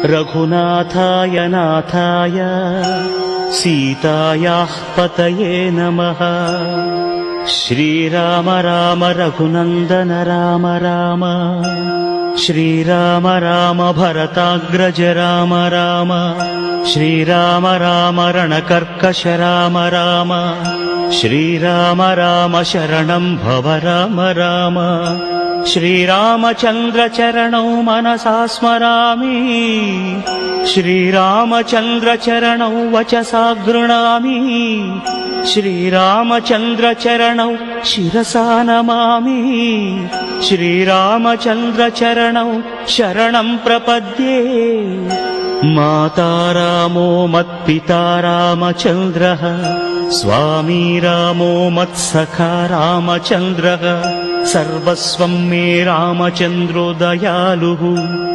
रघुनाथाय नाथाय सीतायाः पतये नमः। श्रीराम राम रघुनन्दन राम राम, श्रीराम राम भरताग्रज राम राम, श्रीराम राम रणकर्कश राम राम, श्रीराम राम शरणं भव राम राम। श्रीरामचन्द्र चरणौ मनसा स्मरामि, श्रीरामचन्द्र चरणौ वचसा गृह्णामि, श्रीरामचन्द्र चरणौ शिरसा नमामि, श्रीरामचन्द्र चरणौ शरणं प्रपद्ये। माता रामो मत्पिता रामचन्द्रः, स्वामी रामो मत्सखा रामचन्द्रः, सर्वस्वं मे रामचन्द्रो दयालुः।